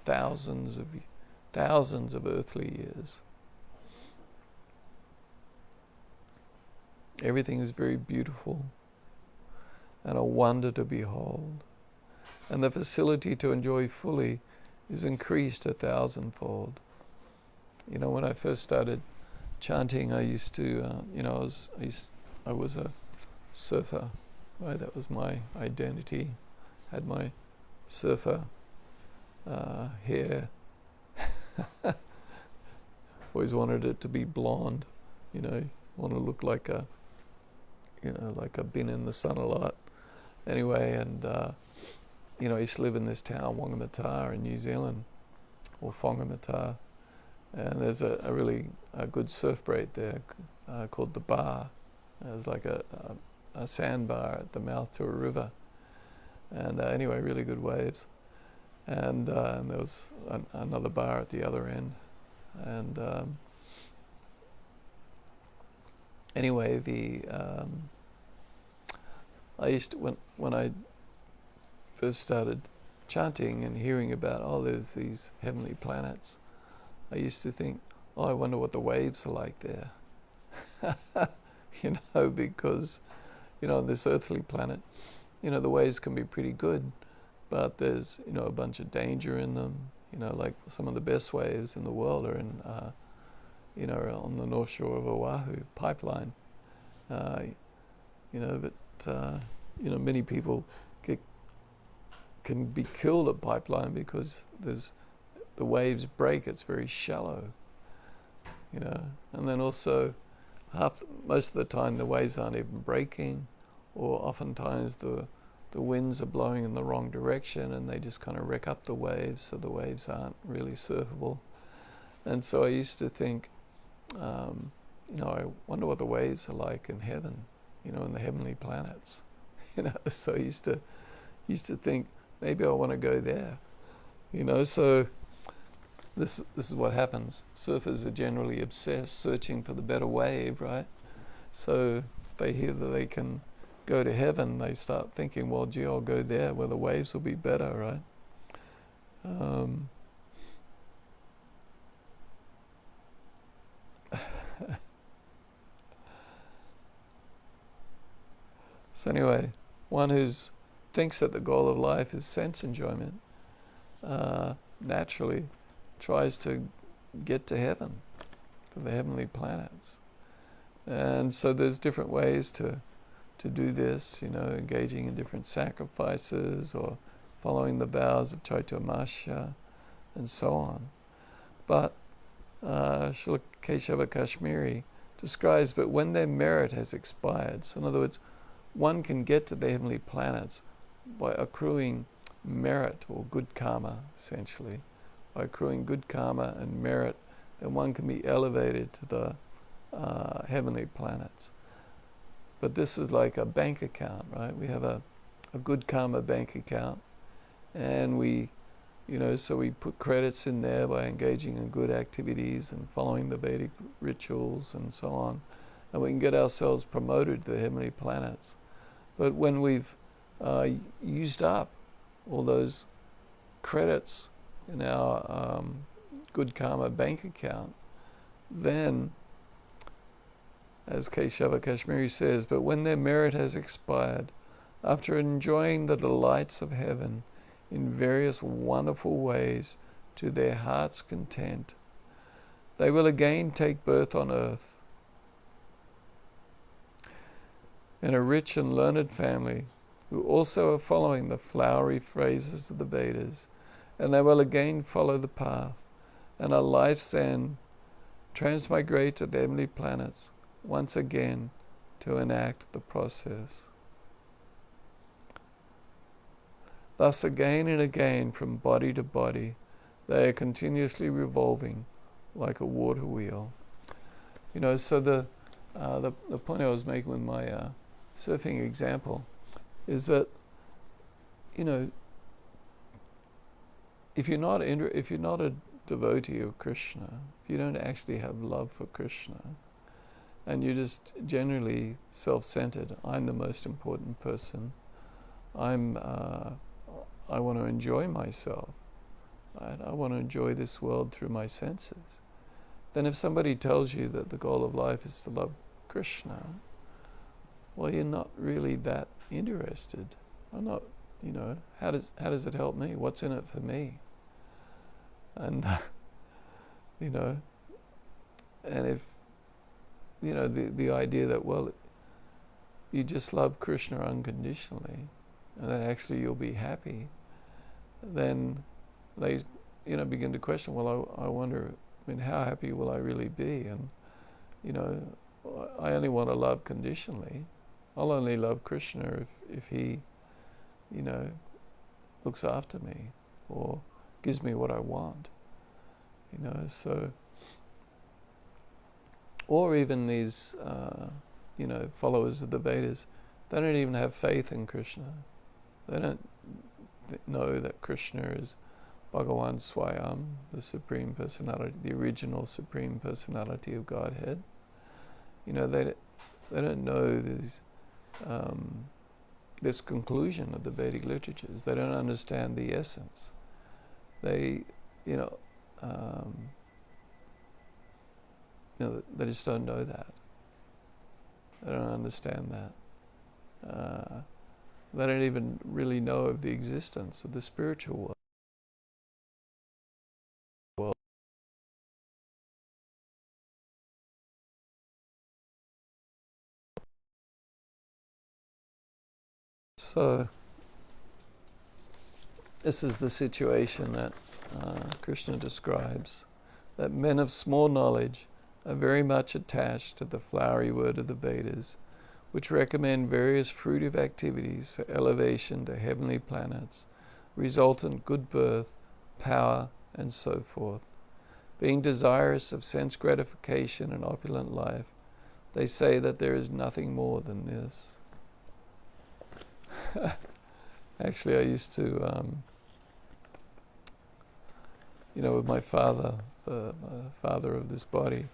thousands of earthly years. Everything is very beautiful and a wonder to behold, and the facility to enjoy fully is increased 1,000-fold. When I first started chanting, I used to, I was a surfer, right? That was my identity. Had my surfer hair. Always wanted it to be blonde, want to look like like I've been in the sun a lot. Anyway, and I used to live in this town, Whangamata in New Zealand, or Whangamata, and there's a really good surf break there called the Bar. It's like a sandbar at the mouth to a river, and anyway, really good waves. And there was another bar at the other end, and anyway, I used to, when I first started chanting and hearing about, there's these heavenly planets, I used to think, I wonder what the waves are like there. Because, on this earthly planet, the waves can be pretty good, but there's, a bunch of danger in them. Like some of the best waves in the world are in, on the north shore of Oahu pipeline. Many people can be killed at pipeline because the waves break. It's very shallow, and then also most of the time the waves aren't even breaking, or oftentimes the winds are blowing in the wrong direction and they just kind of wreck up the waves, so the waves aren't really surfable. And so I used to think, I wonder what the waves are like in heaven, in the heavenly planets. So I used to think, maybe I want to go there. So this is what happens. Surfers are generally obsessed, searching for the better wave, right? So they hear that they can go to heaven, they start thinking, well, gee, I'll go there where the waves will be better, right? So anyway, one who thinks that the goal of life is sense enjoyment naturally tries to get to heaven, to the heavenly planets. And so there's different ways to do this, engaging in different sacrifices or following the vows of Chaitanya and so on. But Srila Keshava Kashmiri describes, but when their merit has expired, so in other words, one can get to the heavenly planets by accruing merit or good karma, essentially. By accruing good karma and merit, then one can be elevated to the heavenly planets. But this is like a bank account, right? We have a good karma bank account, and so we put credits in there by engaging in good activities and following the Vedic rituals and so on, and we can get ourselves promoted to the heavenly planets. But when we've used up all those credits in our good karma bank account, then, as Keshava Kashmiri says, but when their merit has expired, after enjoying the delights of heaven in various wonderful ways to their heart's content, they will again take birth on earth in a rich and learned family who also are following the flowery phrases of the Vedas, and they will again follow the path, and at life's end transmigrate to the heavenly planets once again to enact the process. Thus again and again, from body to body, they are continuously revolving like a water wheel. So the point I was making with my surfing example is that, if you're not a devotee of Krishna, if you don't actually have love for Krishna, and you're just generally self-centered, I'm the most important person, I want to enjoy myself, right? I want to enjoy this world through my senses. Then if somebody tells you that the goal of life is to love Krishna, well, you're not really that interested. I'm not, how does it help me? What's in it for me? And, and if, the idea that, well, you just love Krishna unconditionally, and then actually you'll be happy, then they, begin to question, well, I wonder, how happy will I really be? And, I only want to love conditionally. I'll only love Krishna if he, looks after me or gives me what I want. So, or even these, followers of the Vedas, they don't even have faith in Krishna. They don't know that Krishna is Bhagavan Swayam, the Supreme Personality, the original Supreme Personality of Godhead. They don't know this conclusion of the Vedic literatures. They don't understand the essence. They, they just don't know that. They don't understand that. They don't even really know of the existence of the spiritual world. So, this is the situation that Krishna describes, that men of small knowledge are very much attached to the flowery word of the Vedas, which recommend various fruitive activities for elevation to heavenly planets, resultant good birth, power, and so forth. Being desirous of sense gratification and opulent life, they say that there is nothing more than this. Actually, I used to, with my father, the father of this body,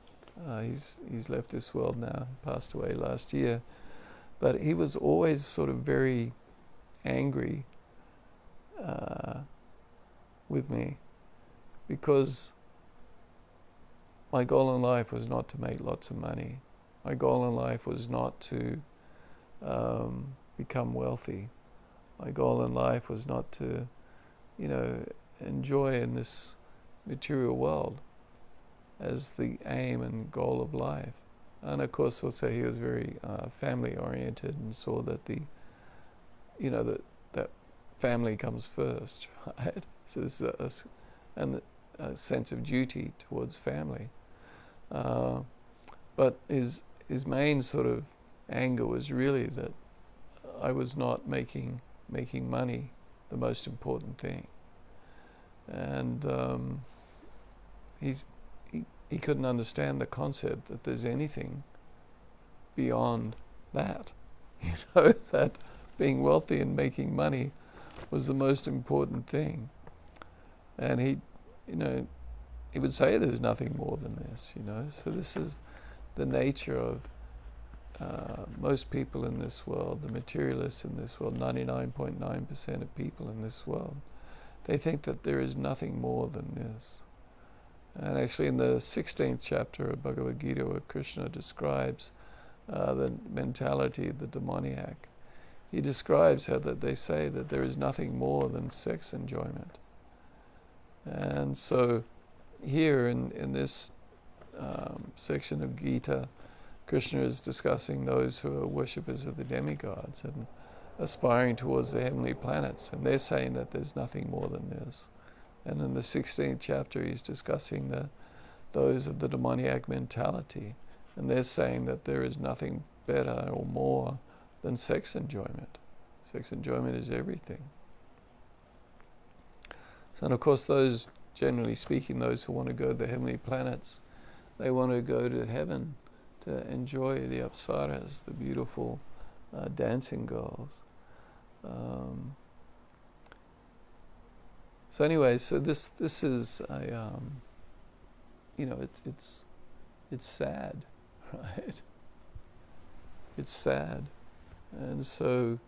he's left this world now, passed away last year, but he was always sort of very angry with me because my goal in life was not to make lots of money. My goal in life was not to become wealthy. My goal in life was not to, enjoy in this material world as the aim and goal of life. And of course, also he was very family oriented and saw that that family comes first, right? So there's a sense of duty towards family. But his main sort of anger was really that I was not making money the most important thing, and he couldn't understand the concept that there's anything beyond that. That being wealthy and making money was the most important thing, and he would say there's nothing more than this. So this is the nature of most people in this world, the materialists in this world, 99.9% of people in this world. They think that there is nothing more than this. And actually in the 16th chapter of Bhagavad Gita, where Krishna describes the mentality of the demoniac, he describes how that they say that there is nothing more than sex enjoyment. And so here in this section of Gita, Krishna is discussing those who are worshippers of the demigods and aspiring towards the heavenly planets, and they're saying that there's nothing more than this. And in the 16th chapter, he's discussing those of the demoniac mentality, and they're saying that there is nothing better or more than sex enjoyment. Sex enjoyment is everything. So, and of course, those, generally speaking, those who want to go to the heavenly planets, they want to go to heaven to enjoy the apsaras, the beautiful dancing girls. So anyway, so this is a it's sad, right? It's sad, and so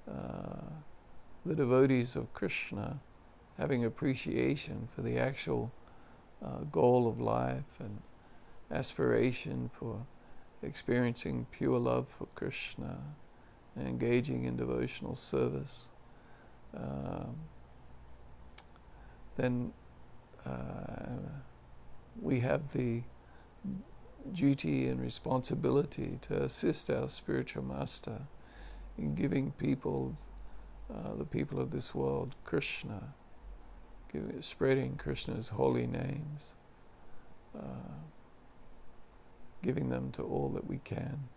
the devotees of Krishna, having appreciation for the actual goal of life and aspiration for experiencing pure love for Krishna and engaging in devotional service, then we have the duty and responsibility to assist our spiritual master in giving people, the people of this world, Krishna, spreading Krishna's holy names, giving them to all that we can.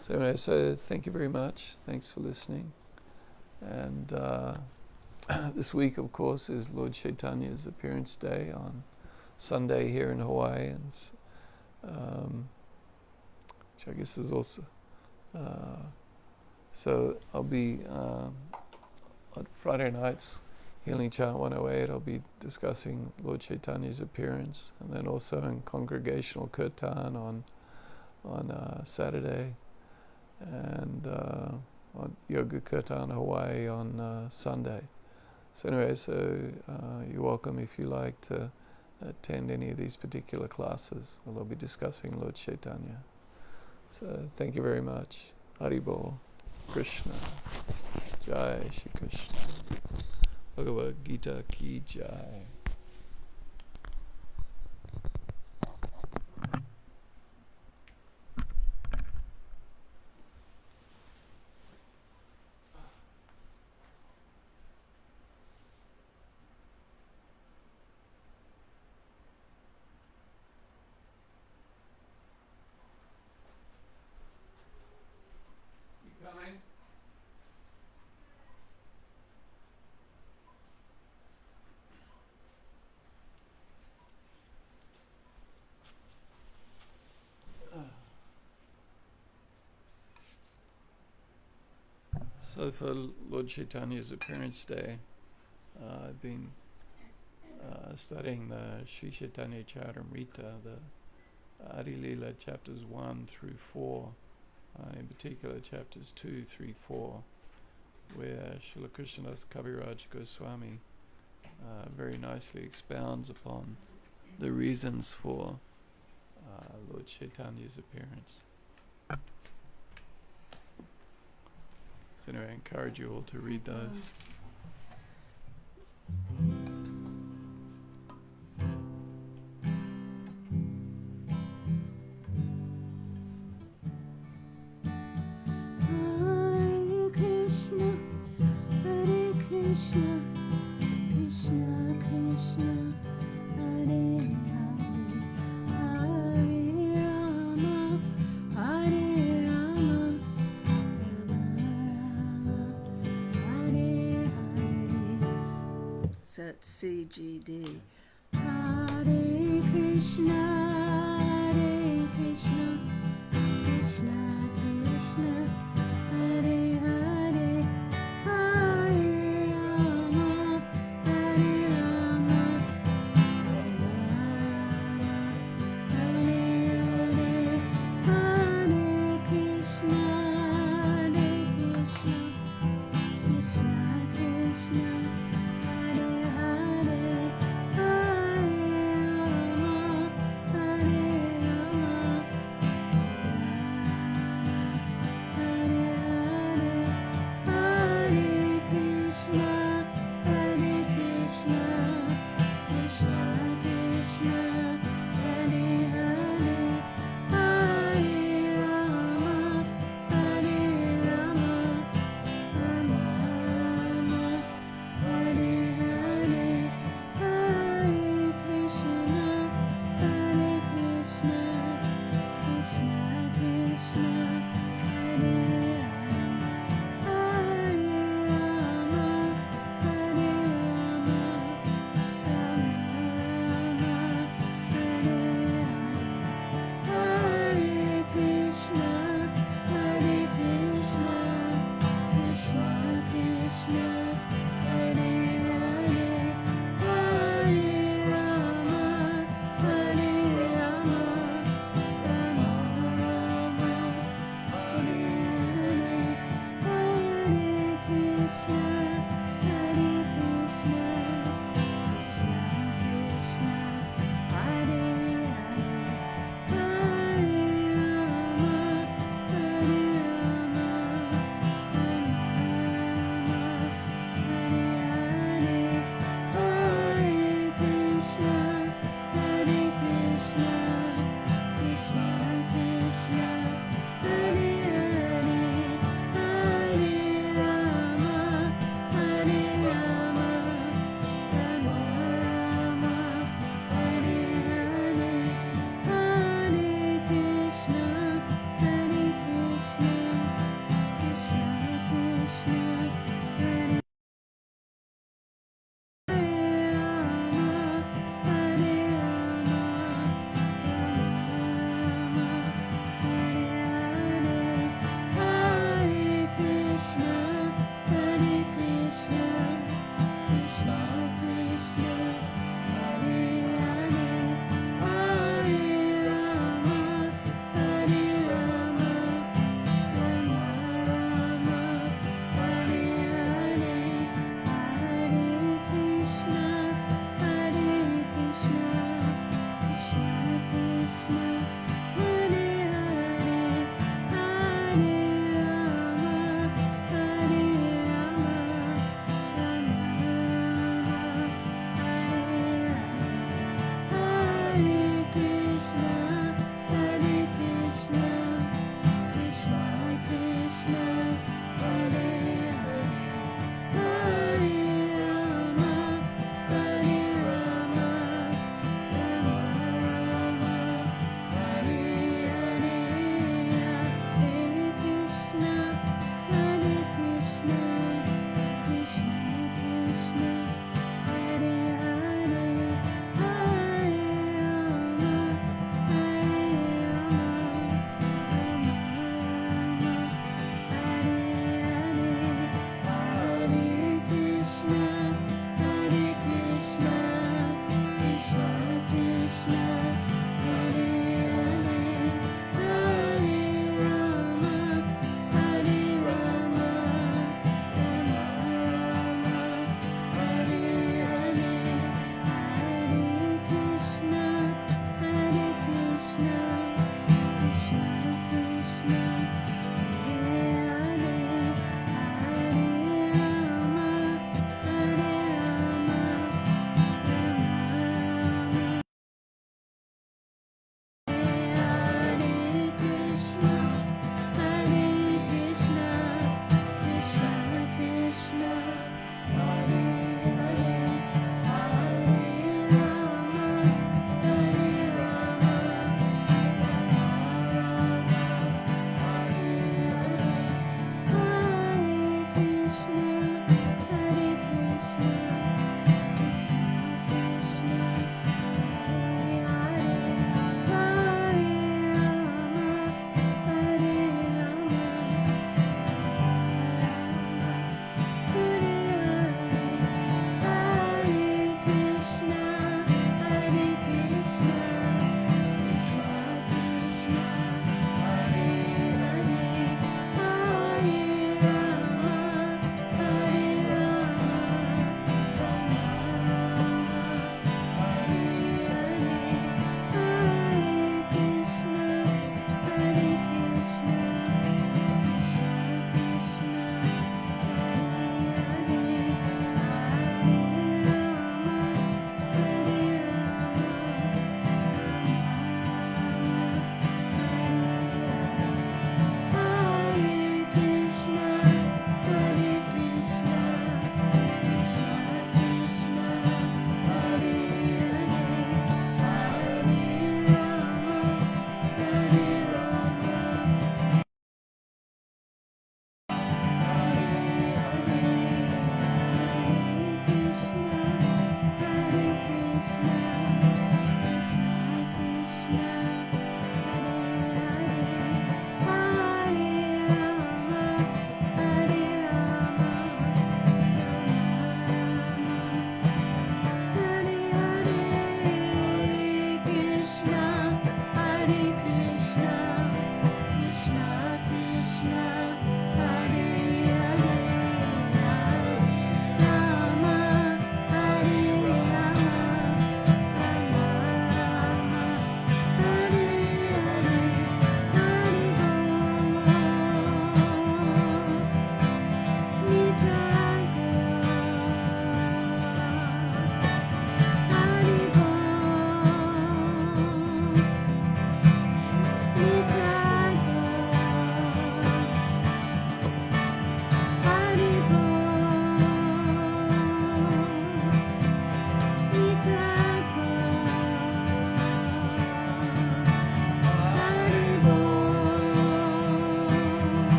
So anyway, so thank you very much. Thanks for listening. And this week, of course, is Lord Chaitanya's appearance day on Sunday here in Hawaii, and which I guess is also so I'll be on Friday nights, Healing Chant 108, I'll be discussing Lord Chaitanya's appearance, and then also in congregational kirtan on Saturday, and on Yoga Kirtan Hawaii on Sunday. So anyway, you're welcome if you like to attend any of these particular classes where they'll be discussing Lord Chaitanya. So thank you very much. Haribol. Krishna. Jai Shri Krishna. Bhagavad Gita ki Jai. So for Lord Chaitanya's appearance day, I've been studying the Sri Chaitanya Charitamrita, the Adi Leela chapters 1 through 4, in particular chapters 2, 3, 4, where Srila Krishnadas Kaviraj Goswami very nicely expounds upon the reasons for Lord Chaitanya's appearance. So anyway, I encourage you all to read those. Hare Krishna, Hare Krishna, Krishna Krishna, Hare Hare, Hare Rama, Hare Hare. So it's CGD. Hare Krishna, Hare Krishna, Krishna Krishna, Hare Hare, Hare Rama, Hare Rama, Hare Hare, Hare Krishna, Hare Krishna, Krishna Krishna, Hare Hare, Hare Rama,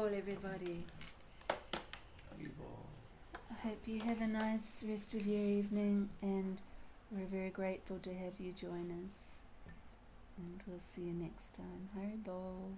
Bol, everybody. I hope you have a nice rest of your evening, and we're very grateful to have you join us. And we'll see you next time. Hari Bol.